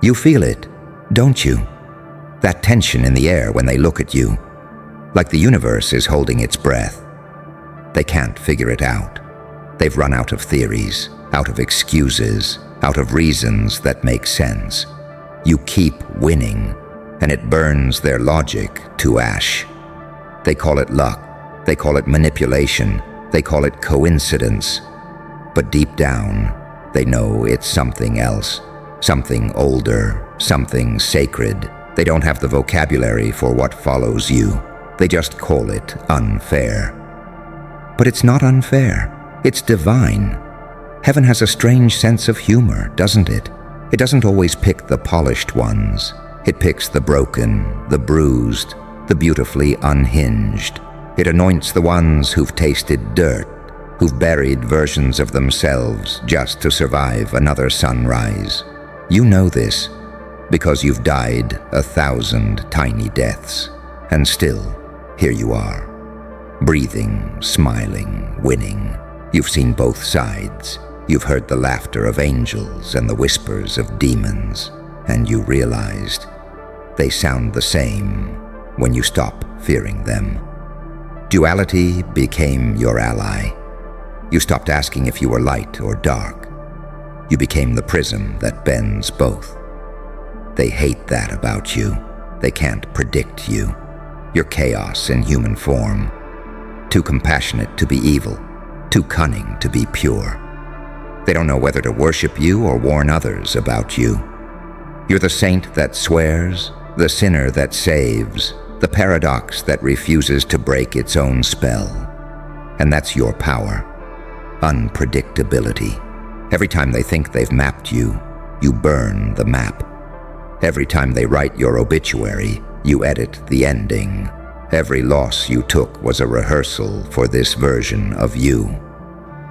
You feel it, don't you? That tension in the air when they look at you, like the universe is holding its breath. They can't figure it out. They've run out of theories, out of excuses, out of reasons that make sense. You keep winning, and it burns their logic to ash. They call it luck, they call it manipulation, they call it coincidence. But deep down, they know it's something else, something older, something sacred. They don't have the vocabulary for what follows you. They just call it unfair. But it's not unfair. It's divine. Heaven has a strange sense of humor, doesn't it? It doesn't always pick the polished ones. It picks the broken, the bruised, the beautifully unhinged. It anoints the ones who've tasted dirt, who've buried versions of themselves just to survive another sunrise. You know this because you've died 1,000 tiny deaths, and still, here you are, breathing, smiling, winning. You've seen both sides. You've heard the laughter of angels and the whispers of demons, and you realized they sound the same when you stop fearing them. Duality became your ally. You stopped asking if you were light or dark. You became the prism that bends both. They hate that about you. They can't predict you. You're chaos in human form. Too compassionate to be evil. Too cunning to be pure. They don't know whether to worship you or warn others about you. You're the saint that swears, the sinner that saves, the paradox that refuses to break its own spell. And that's your power. Unpredictability. Every time they think they've mapped you, you burn the map. Every time they write your obituary, you edit the ending. Every loss you took was a rehearsal for this version of you.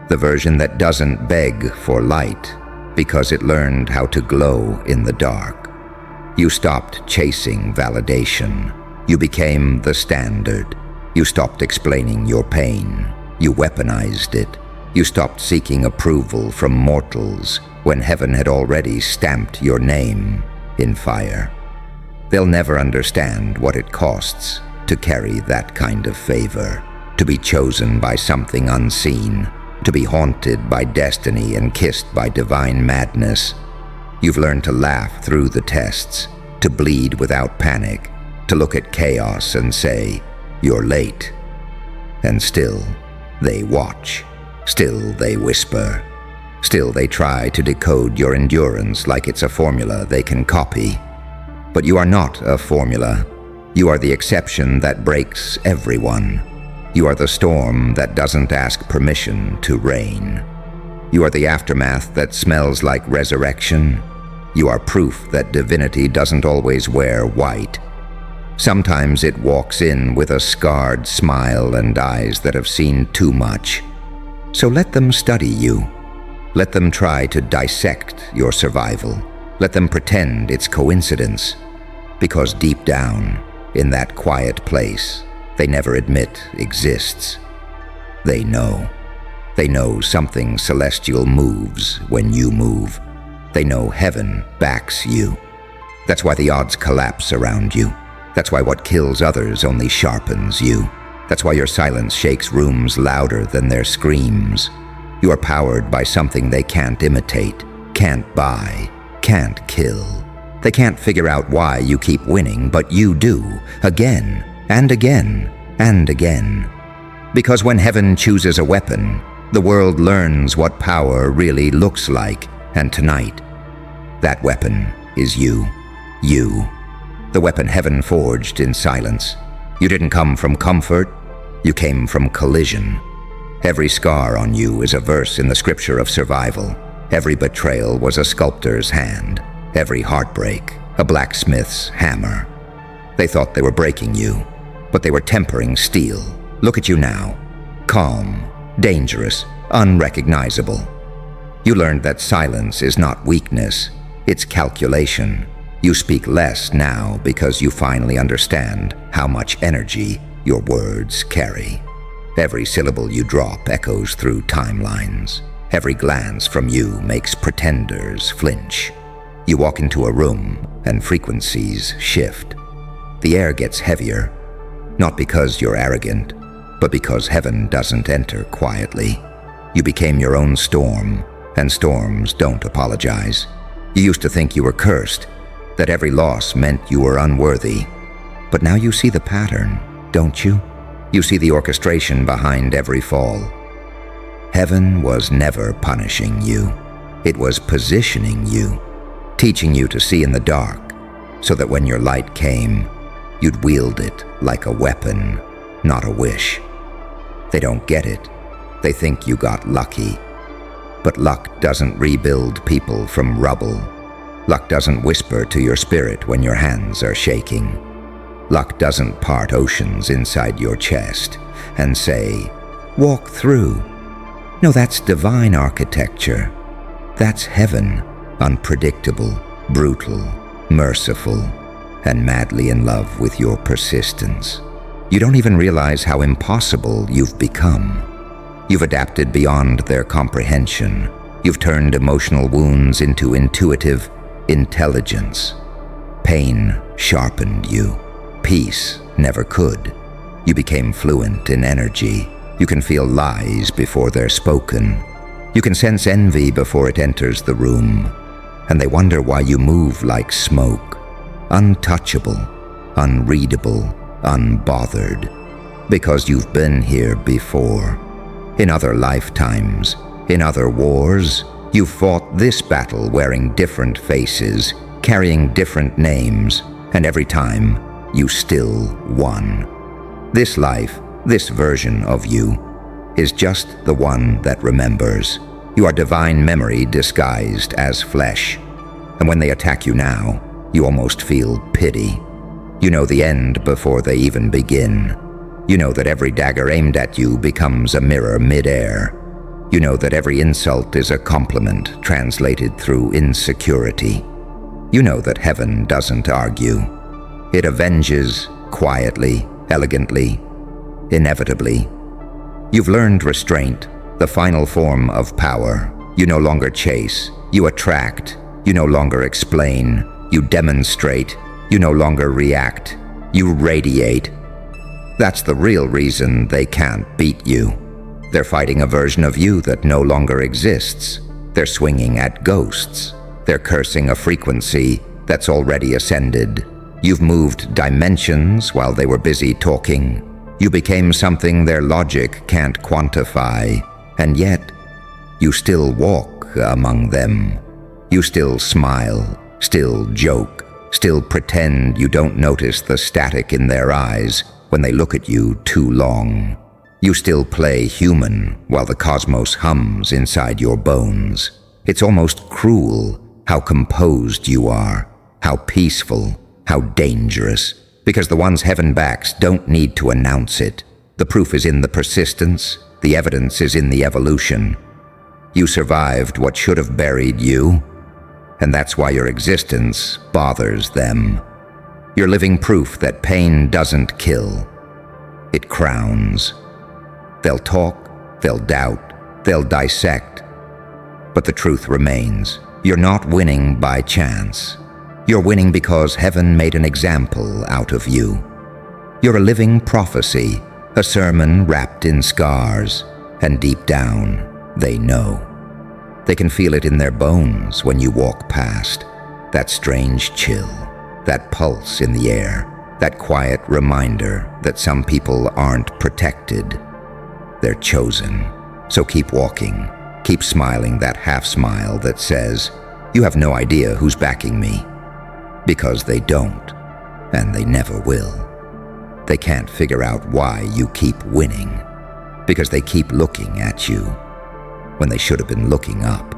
The version that doesn't beg for light because it learned how to glow in the dark. You stopped chasing validation. You became the standard. You stopped explaining your pain. You weaponized it. You stopped seeking approval from mortals when heaven had already stamped your name in fire. They'll never understand what it costs to carry that kind of favor, to be chosen by something unseen, to be haunted by destiny and kissed by divine madness. You've learned to laugh through the tests, to bleed without panic, to look at chaos and say, "You're late." And still, they watch. Still, they whisper. Still, they try to decode your endurance like it's a formula they can copy. But you are not a formula. You are the exception that breaks everyone. You are the storm that doesn't ask permission to rain. You are the aftermath that smells like resurrection. You are proof that divinity doesn't always wear white. Sometimes it walks in with a scarred smile and eyes that have seen too much. So let them study you. Let them try to dissect your survival. Let them pretend it's coincidence. Because deep down, in that quiet place they never admit exists, they know. They know something celestial moves when you move. They know heaven backs you. That's why the odds collapse around you. That's why what kills others only sharpens you. That's why your silence shakes rooms louder than their screams. You are powered by something they can't imitate, can't buy, can't kill. They can't figure out why you keep winning, but you do, again and again and again. Because when heaven chooses a weapon, the world learns what power really looks like, and tonight, that weapon is you. You. The weapon heaven forged in silence. You didn't come from comfort, you came from collision. Every scar on you is a verse in the scripture of survival. Every betrayal was a sculptor's hand. Every heartbreak, a blacksmith's hammer. They thought they were breaking you, but they were tempering steel. Look at you now. Calm, dangerous, unrecognizable. You learned that silence is not weakness, it's calculation. You speak less now because you finally understand how much energy your words carry. Every syllable you drop echoes through timelines. Every glance from you makes pretenders flinch. You walk into a room and frequencies shift. The air gets heavier, not because you're arrogant, but because heaven doesn't enter quietly. You became your own storm, and storms don't apologize. You used to think you were cursed, that every loss meant you were unworthy. But now you see the pattern, don't you? You see the orchestration behind every fall. Heaven was never punishing you. It was positioning you, teaching you to see in the dark, so that when your light came, you'd wield it like a weapon, not a wish. They don't get it. They think you got lucky. But luck doesn't rebuild people from rubble. Luck doesn't whisper to your spirit when your hands are shaking. Luck doesn't part oceans inside your chest and say, "Walk through." No, that's divine architecture. That's heaven, unpredictable, brutal, merciful, and madly in love with your persistence. You don't even realize how impossible you've become. You've adapted beyond their comprehension. You've turned emotional wounds into intuitive intelligence. Pain sharpened you. Peace never could. You became fluent in energy. You can feel lies before they're spoken. You can sense envy before it enters the room. And they wonder why you move like smoke. Untouchable, unreadable, unbothered. Because you've been here before. In other lifetimes, in other wars, you fought this battle wearing different faces, carrying different names, and every time, you still won. This life, this version of you, is just the one that remembers. You are divine memory disguised as flesh. And when they attack you now, you almost feel pity. You know the end before they even begin. You know that every dagger aimed at you becomes a mirror mid-air. You know that every insult is a compliment translated through insecurity. You know that heaven doesn't argue. It avenges quietly, elegantly, inevitably. You've learned restraint, the final form of power. You no longer chase, you attract. You no longer explain, you demonstrate. You no longer react, you radiate. That's the real reason they can't beat you. They're fighting a version of you that no longer exists. They're swinging at ghosts. They're cursing a frequency that's already ascended. You've moved dimensions while they were busy talking. You became something their logic can't quantify, and yet, you still walk among them. You still smile, still joke, still pretend you don't notice the static in their eyes when they look at you too long. You still play human while the cosmos hums inside your bones. It's almost cruel how composed you are, how peaceful, how dangerous, because the ones heaven backs don't need to announce it. The proof is in the persistence, the evidence is in the evolution. You survived what should have buried you, and that's why your existence bothers them. You're living proof that pain doesn't kill, it crowns. They'll talk, they'll doubt, they'll dissect, but the truth remains. You're not winning by chance. You're winning because heaven made an example out of you. You're a living prophecy, a sermon wrapped in scars, and deep down, they know. They can feel it in their bones when you walk past. That strange chill, that pulse in the air, that quiet reminder that some people aren't protected. They're chosen. So keep walking. Keep smiling that half smile that says, "You have no idea who's backing me." Because they don't, and they never will. They can't figure out why you keep winning, because they keep looking at you when they should have been looking up.